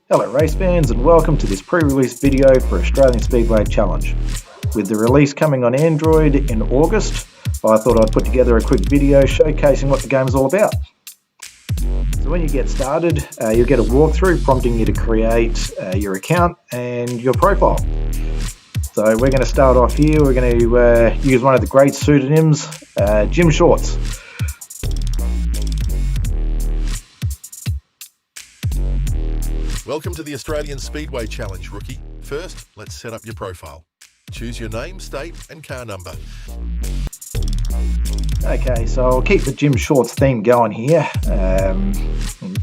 Hello race fans and welcome to this pre-release video for Australian Speedway Challenge. With the release coming on Android in August, I thought I'd put together a quick video showcasing what the game is all about. So when you get started, you'll get a walkthrough prompting you to create your account and your profile. So we're going to start off here. We're going to use one of the great pseudonyms, Jim Shorts. Welcome to the Australian Speedway Challenge, rookie. First, let's set up your profile. Choose your name, state and car number. Okay, so I'll keep the Jim Shorts theme going here.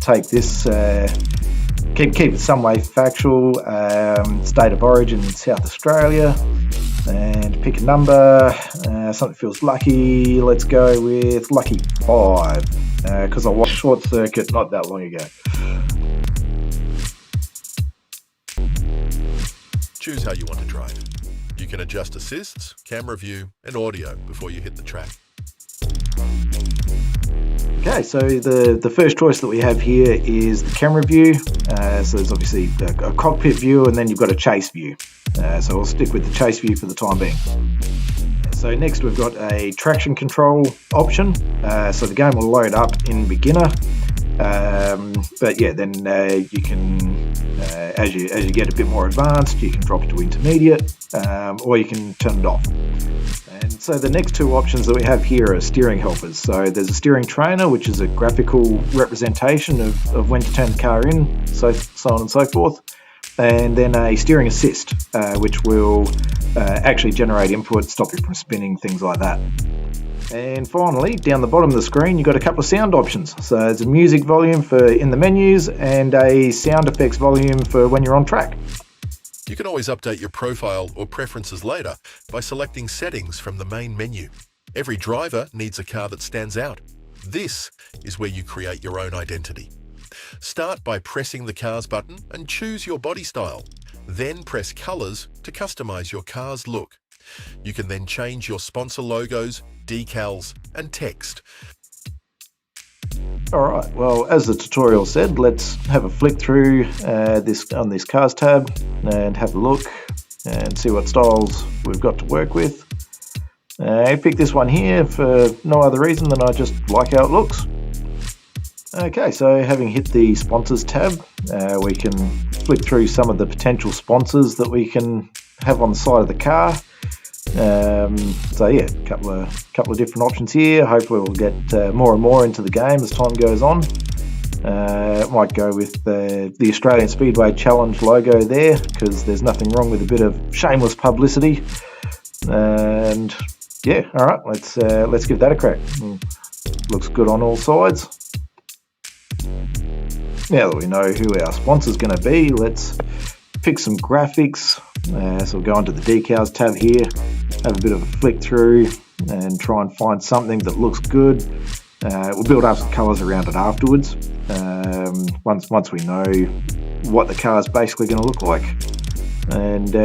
Take this, keep it some way factual, state of origin in South Australia, and pick a number, something feels lucky. Let's go with lucky 5, because I watched Short Circuit not that long ago. Choose how you want to drive. You can adjust assists, camera view and audio before you hit the track. Okay, so the first choice that we have here is the camera view. So there's obviously a cockpit view and then you've got a chase view. So we'll stick with the chase view for the time being. So next we've got a traction control option. So the game will load up in beginner. But yeah, then you can, as you get a bit more advanced, you can drop it to intermediate, or you can turn it off. And so the next two options that we have here are steering helpers. So there's a steering trainer, which is a graphical representation of when to turn the car in, so on and so forth. And then a steering assist, which will actually generate input, stop you from spinning, things like that. And finally, down the bottom of the screen, you've got a couple of sound options. So there's a music volume for in the menus and a sound effects volume for when you're on track. You can always update your profile or preferences later by selecting settings from the main menu. Every driver needs a car that stands out. This is where you create your own identity. Start by pressing the Cars button and choose your body style. Then press Colors to customize your car's look. You can then change your sponsor logos, decals and text. Alright, well as the tutorial said, let's have a flick through this Cars tab and have a look and see what styles we've got to work with. I picked this one here for no other reason than I just like how it looks. Okay, so having hit the sponsors tab, we can flick through some of the potential sponsors that we can have on the side of the car. So yeah, a couple of different options here. Hopefully we'll get more and more into the game as time goes on. Might go with the Australian Speedway Challenge logo there, because there's nothing wrong with a bit of shameless publicity. And yeah, all right, let's give that a crack. Looks good on all sides. Now that we know who our sponsor's going to be, let's pick some graphics. So we'll go into the decals tab here, have a bit of a flick through and try and find something that looks good. We'll build up some colours around it afterwards, once we know what the car is basically going to look like. And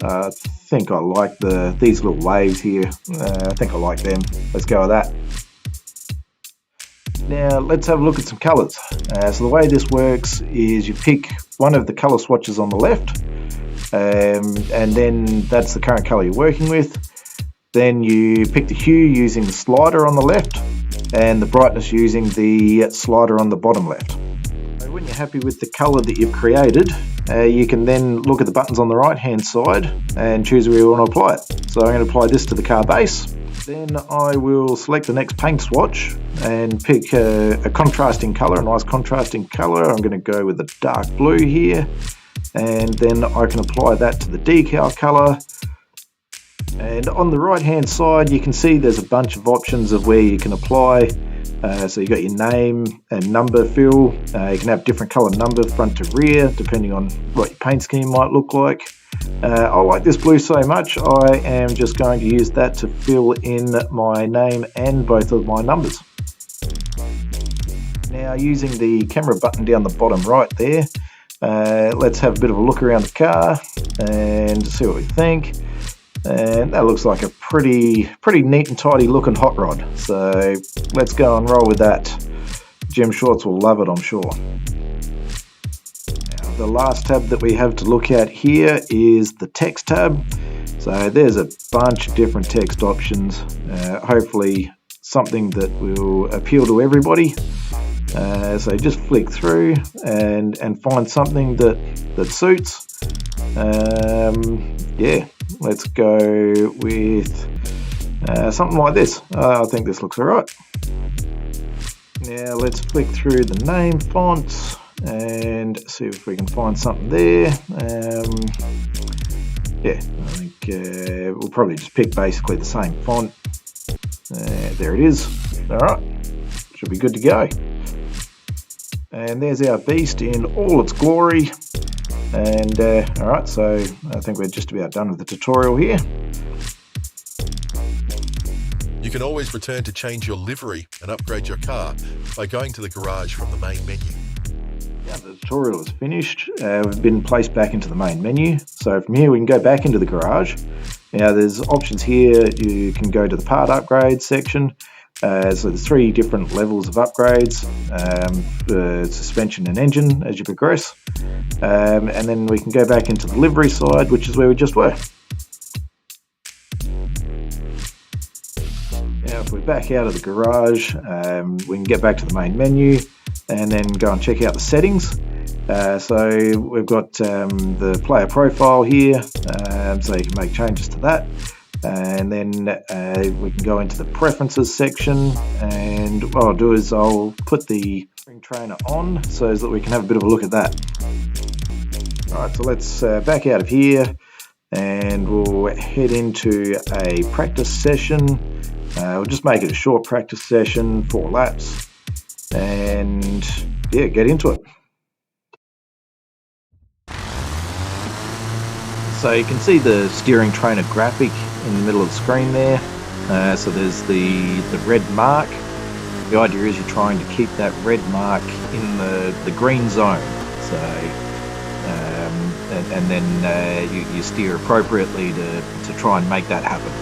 I think I like these little waves here. I think I like them. Let's go with that. Now let's have a look at some colours. So the way this works is you pick one of the colour swatches on the left, and then that's the current colour you're working with. Then you pick the hue using the slider on the left and the brightness using the slider on the bottom left. So when you're happy with the colour that you've created, you can then look at the buttons on the right hand side and choose where you want to apply it. So I'm going to apply this to the car base. Then I will select the next paint swatch and pick a contrasting colour, a nice contrasting colour. I'm going to go with the dark blue here, and then I can apply that to the decal colour. And on the right hand side you can see there's a bunch of options of where you can apply. So you've got your name and number fill. You can have different colour number front to rear depending on what your paint scheme might look like. I like this blue so much, I am just going to use that to fill in my name and both of my numbers. Now using the camera button down the bottom right there, let's have a bit of a look around the car and see what we think. And that looks like a pretty neat and tidy looking hot rod. So let's go and roll with that. Jim Shorts will love it, I'm sure. Now, The last tab that we have to look at here is the text tab. So there's a bunch of different text options, hopefully something that will appeal to everybody. So just flick through and find something that suits. Yeah, let's go with something like this. I think this looks alright. Now let's flick through the name fonts and see if we can find something there. Yeah, I think we'll probably just pick basically the same font. There it is. Alright, should be good to go. And there's our beast in all its glory. And alright, so I think we're just about done with the tutorial here. You can always return to change your livery and upgrade your car by going to the garage from the main menu. Now the tutorial is finished. We've been placed back into the main menu. So from here we can go back into the garage. Now there's options here. You can go to the part upgrades section. So there's 3 different levels of upgrades, suspension and engine as you progress. And then we can go back into the livery side, which is where we just were. Now if we're back out of the garage, we can get back to the main menu and then go and check out the settings. So we've got the player profile here, so you can make changes to that. And then we can go into the preferences section, and what I'll do is I'll put the spring trainer on so that we can have a bit of a look at that. Alright, so let's back out of here and we'll head into a practice session. We'll just make it a short practice session, 4 laps, and yeah, get into it. So you can see the steering trainer graphic in the middle of the screen there. So there's the red mark. The idea is you're trying to keep that red mark in the green zone. So and then you steer appropriately to try and make that happen.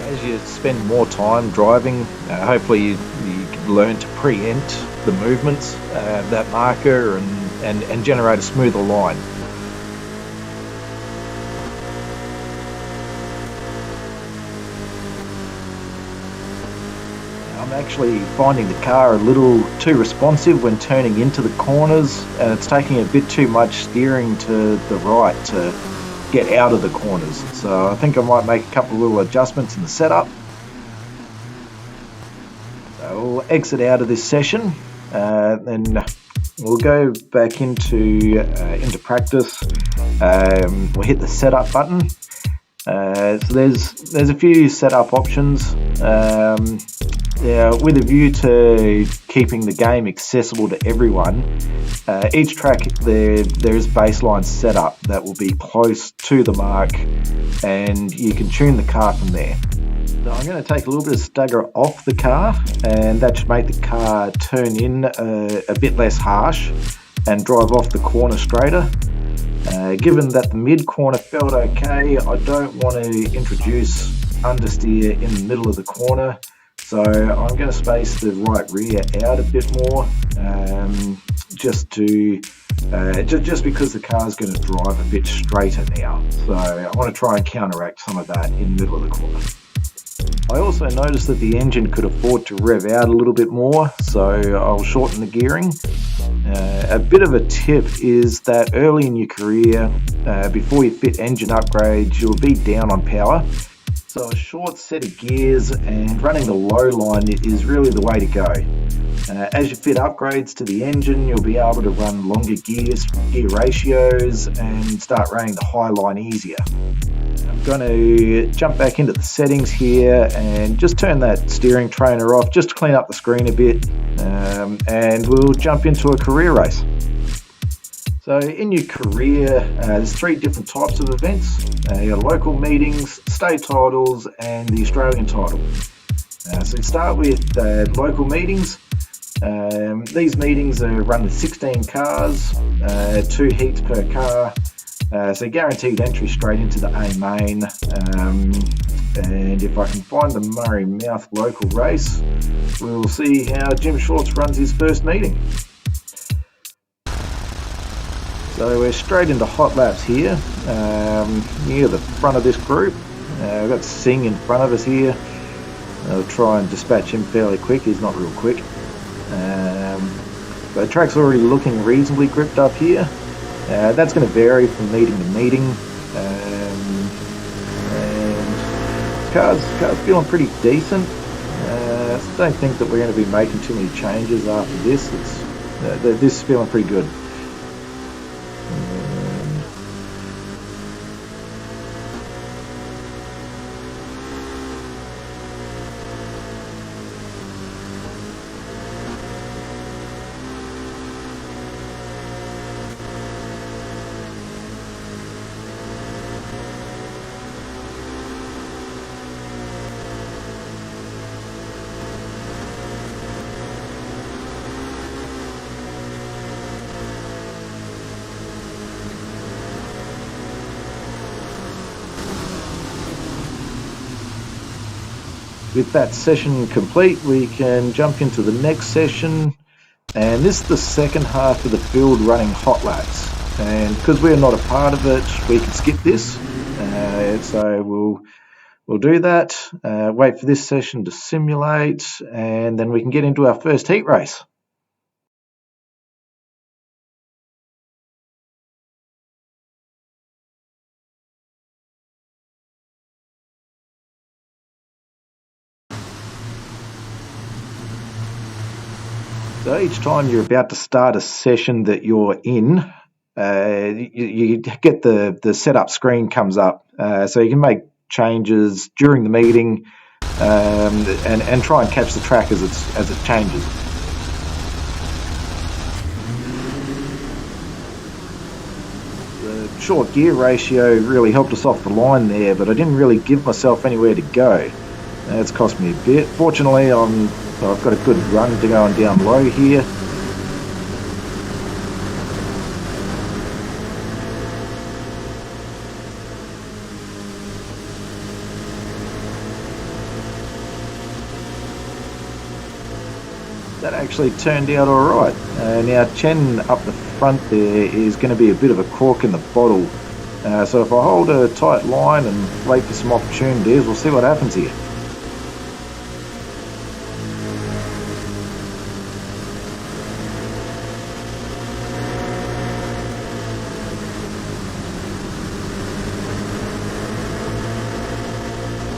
As you spend more time driving, hopefully you can learn to preempt the movements of that marker and generate a smoother line. I'm actually finding the car a little too responsive when turning into the corners, and it's taking a bit too much steering to the right to get out of the corners. So I think I might make a couple of little adjustments in the setup. So we'll exit out of this session, then we'll go back into practice. We'll hit the setup button. So there's a few setup options. With a view to keeping the game accessible to everyone, each track there is baseline setup that will be close to the mark, and you can tune the car from there. So I'm going to take a little bit of stagger off the car, and that should make the car turn in a bit less harsh and drive off the corner straighter. Given that the mid corner felt okay, I don't want to introduce understeer in the middle of the corner. So I'm going to space the right rear out a bit more, just because the car is going to drive a bit straighter now. So I want to try and counteract some of that in the middle of the corner. I also noticed that the engine could afford to rev out a little bit more, so I'll shorten the gearing. A bit of a tip is that early in your career, before you fit engine upgrades, you'll be down on power. So a short set of gears and running the low line is really the way to go. As you fit upgrades to the engine, you'll be able to run longer gear ratios and start running the high line easier. I'm going to jump back into the settings here and just turn that steering trainer off just to clean up the screen a bit, and we'll jump into a career race. So in your career, there's 3 different types of events. Your local meetings, state titles, and the Australian title. So you start with local meetings. These meetings are run with 16 cars, 2 heats per car, so guaranteed entry straight into the A main. And if I can find the Murray Mouth local race, we'll see how Jim Shorts runs his first meeting. So we're straight into hot laps here, near the front of this group. We've got Singh in front of us here. I'll try and dispatch him fairly quick. He's not real quick. But the track's already looking reasonably gripped up here. That's going to vary from meeting to meeting. And car's feeling pretty decent. I don't think that we're going to be making too many changes after this. This is feeling pretty good. With that session complete, we can jump into the next session, and this is the second half of the field running hot laps. And because we're not a part of it, we can skip this. So we'll do that. Wait for this session to simulate, and then we can get into our first heat race. So each time you're about to start a session that you're in, you get the setup screen comes up, so you can make changes during the meeting, and try and catch the track as it changes. The short gear ratio really helped us off the line there, but I didn't really give myself anywhere to go. It's cost me a bit. Fortunately, I've got a good run to going down low here. That actually turned out alright. Now Chen up the front there is going to be a bit of a cork in the bottle. So if I hold a tight line and wait for some opportunities, we'll see what happens here.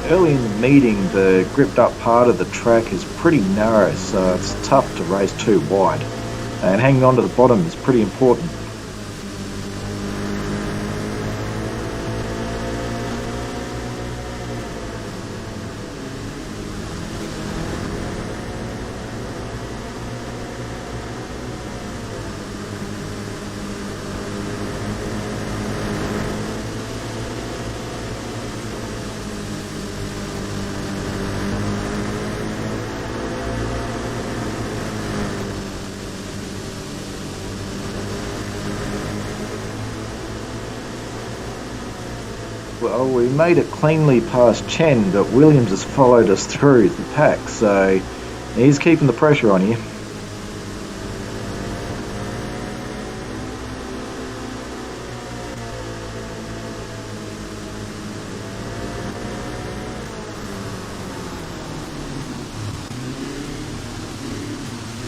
Early in the meeting, the gripped up part of the track is pretty narrow, so it's tough to race too wide, and hanging on to the bottom is pretty important. Well, we made it cleanly past Chen, but Williams has followed us through the pack, so he's keeping the pressure on you.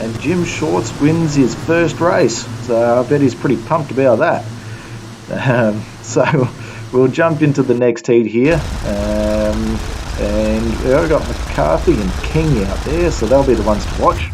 And Jim Shorts wins his first race, so I bet he's pretty pumped about that. So we'll jump into the next heat here, and I've got McCarthy and King out there, so they'll be the ones to watch.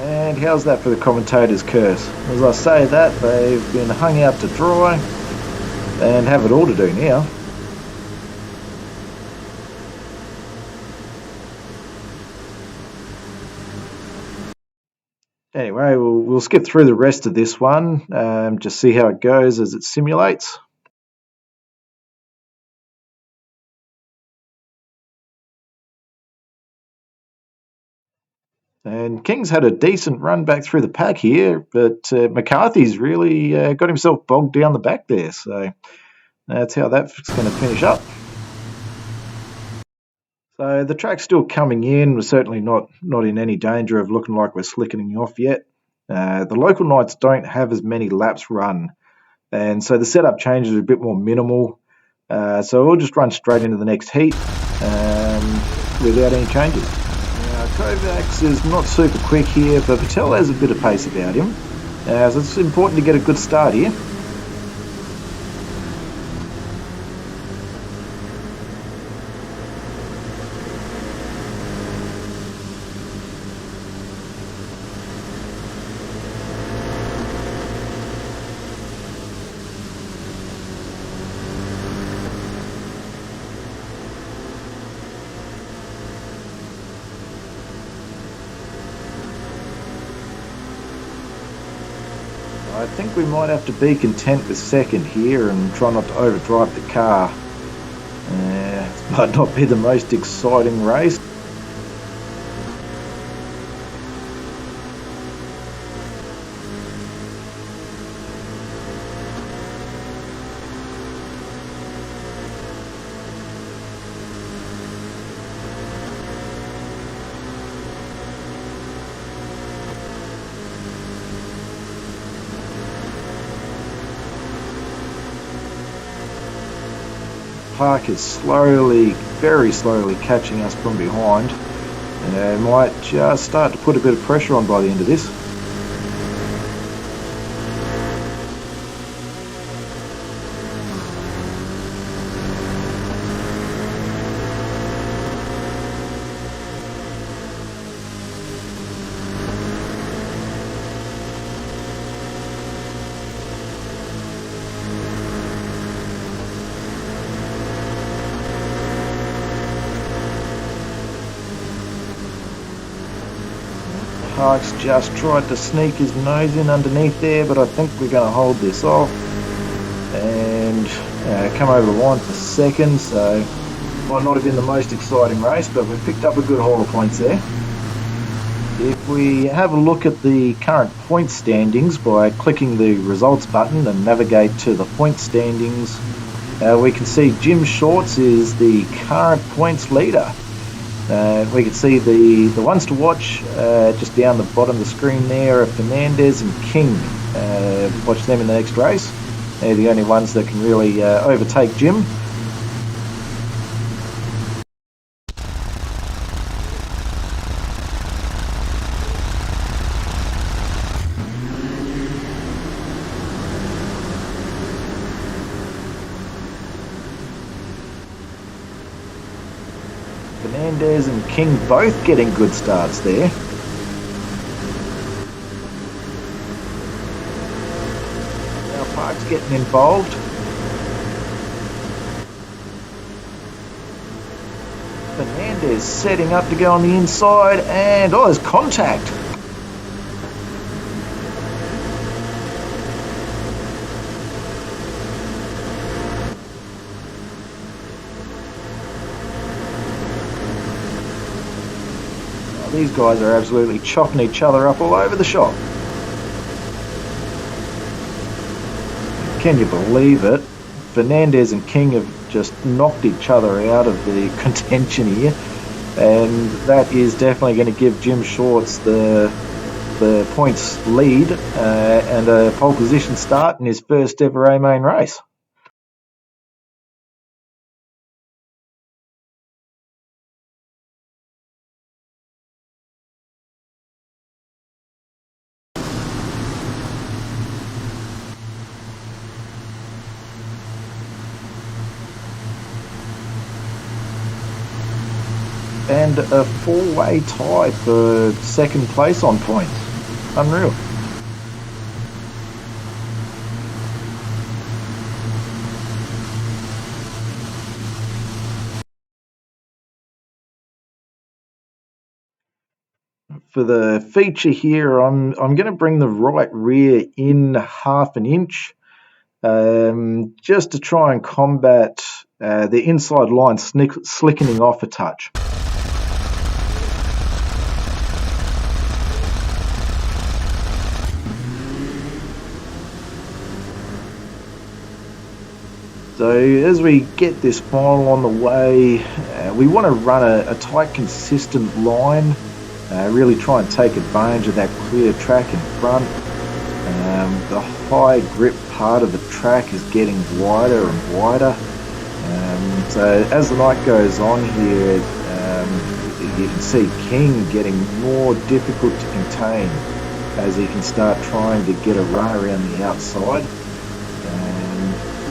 And how's that for the commentator's curse? As I say that, they've been hung out to dry and have it all to do now. Anyway, we'll skip through the rest of this one, just see how it goes as it simulates. And King's had a decent run back through the pack here, but McCarthy's really got himself bogged down the back there. So that's how that's going to finish up. So the track's still coming in. We're certainly not in any danger of looking like we're slicking off yet. The local nights don't have as many laps run, and so the setup changes are a bit more minimal. So we'll just run straight into the next heat without any changes. Now, Kovacs is not super quick here, but Patel has a bit of pace about him. So it's important to get a good start here. I think we might have to be content with second here and try not to overdrive the car. It might not be the most exciting race. Park is slowly, very slowly catching us from behind, and might just start to put a bit of pressure on by the end of this. Park's just tried to sneak his nose in underneath there, but I think we're going to hold this off and come over the line for second. So might not have been the most exciting race, but we picked up a good haul of points there. If we have a look at the current point standings by clicking the results button and navigate to the point standings, we can see Jim Shorts is the current points leader. We can see the ones to watch just down the bottom of the screen there are Fernandez and King. Watch them in the next race. They're the only ones that can really overtake Jim. Fernandez and King both getting good starts there. Now Park's getting involved. Fernandez setting up to go on the inside, and there's contact. These guys are absolutely chopping each other up all over the shop. Can you believe it? Fernandez and King have just knocked each other out of the contention here, and that is definitely going to give Jim Shorts the points lead and a pole position start in his first ever A-main race. And a four-way tie for second place on points. Unreal. For the feature here, I'm going to bring the right rear in 1/2 inch, just to try and combat the inside line slickening off a touch. So as we get this final on the way, we want to run a tight, consistent line, really try and take advantage of that clear track in front. The high grip part of the track is getting wider and wider. So as the night goes on here, you can see King getting more difficult to contain as he can start trying to get a run around the outside.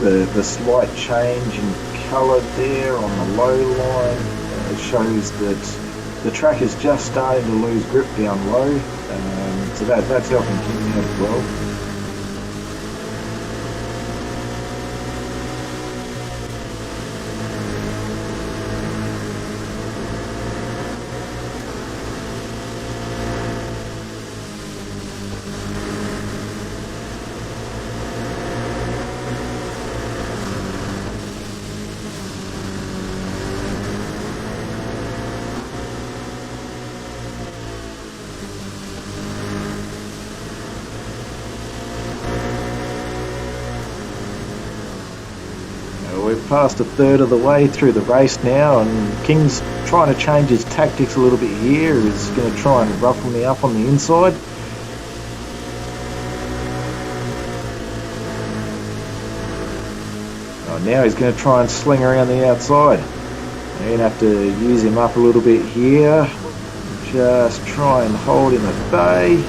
The slight change in colour there on the low line shows that the track is just starting to lose grip down low, so that's helping King out as well. We're past a third of the way through the race now, and King's trying to change his tactics a little bit here. He's going to try and ruffle me up on the inside. Now he's going to try and sling around the outside. You're going to have to use him up a little bit here. Just try and hold him at bay.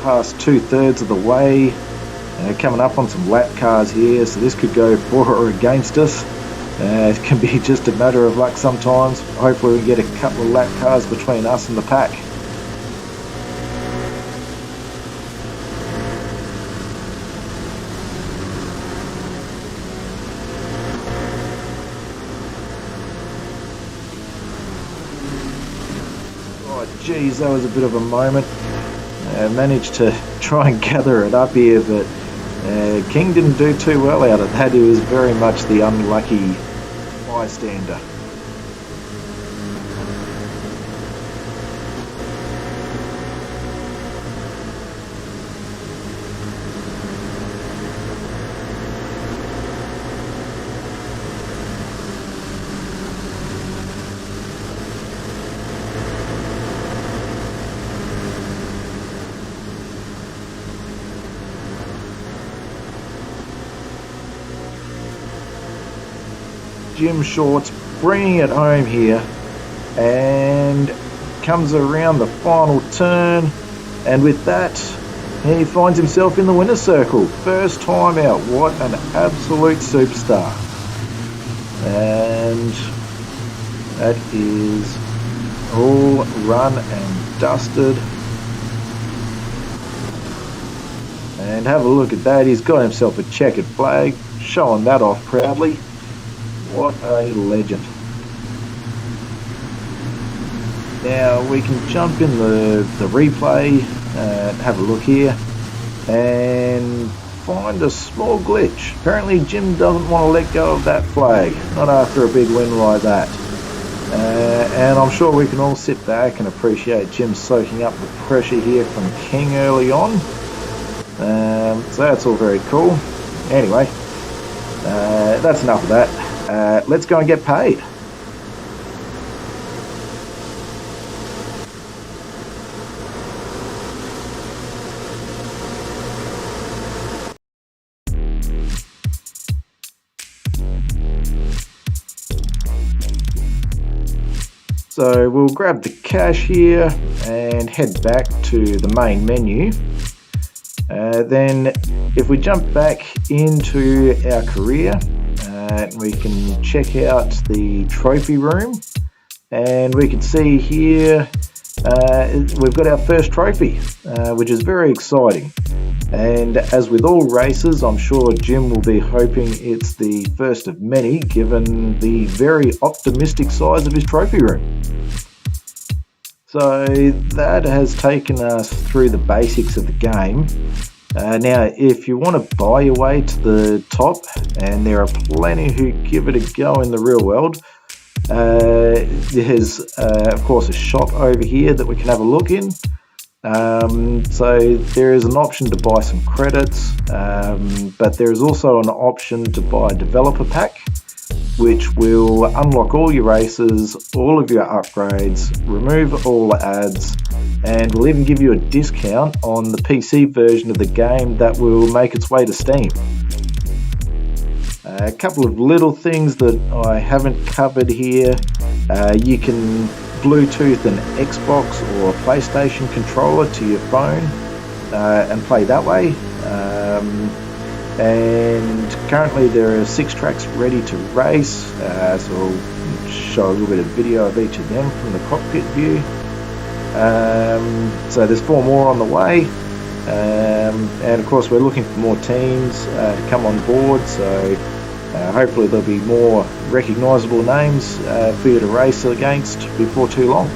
Past 2/3 of the way, coming up on some lap cars here, so this could go for or against us. It can be just a matter of luck sometimes. Hopefully we get a couple of lap cars between us and the pack. Oh geez, that was a bit of a moment. Managed to try and gather it up here, but King didn't do too well out of that. He was very much the unlucky bystander. Jim Short's bringing it home here and comes around the final turn, and with that he finds himself in the winner's circle. First time out. What an absolute superstar. And that is all run and dusted. And have a look at that, he's got himself a checkered flag, showing that off proudly. What a legend. Now we can jump in the replay, have a look here, and find a small glitch. Apparently Jim doesn't want to let go of that flag, not after a big win like that. And I'm sure we can all sit back and appreciate Jim soaking up the pressure here from King early on. So that's all very cool. Anyway, that's enough of that. Let's go and get paid. So we'll grab the cash here and head back to the main menu. Then if we jump back into our career, we can check out the trophy room, and we can see here we've got our first trophy, which is very exciting. And as with all races, I'm sure Jim will be hoping it's the first of many, given the very optimistic size of his trophy room. So that has taken us through the basics of the game. Now, if you want to buy your way to the top, and there are plenty who give it a go in the real world, there's of course a shop over here that we can have a look in. So there is an option to buy some credits, but there is also an option to buy a developer pack, which will unlock all your races, all of your upgrades, remove all the ads, and will even give you a discount on the PC version of the game that will make its way to Steam. A couple of little things that I haven't covered here. You can Bluetooth an Xbox or a PlayStation controller to your phone and play that way. And currently there are 6 tracks ready to race, so I'll show a little bit of video of each of them from the cockpit view. So there's 4 more on the way, and of course we're looking for more teams to come on board, so hopefully there'll be more recognisable names for you to race against before too long.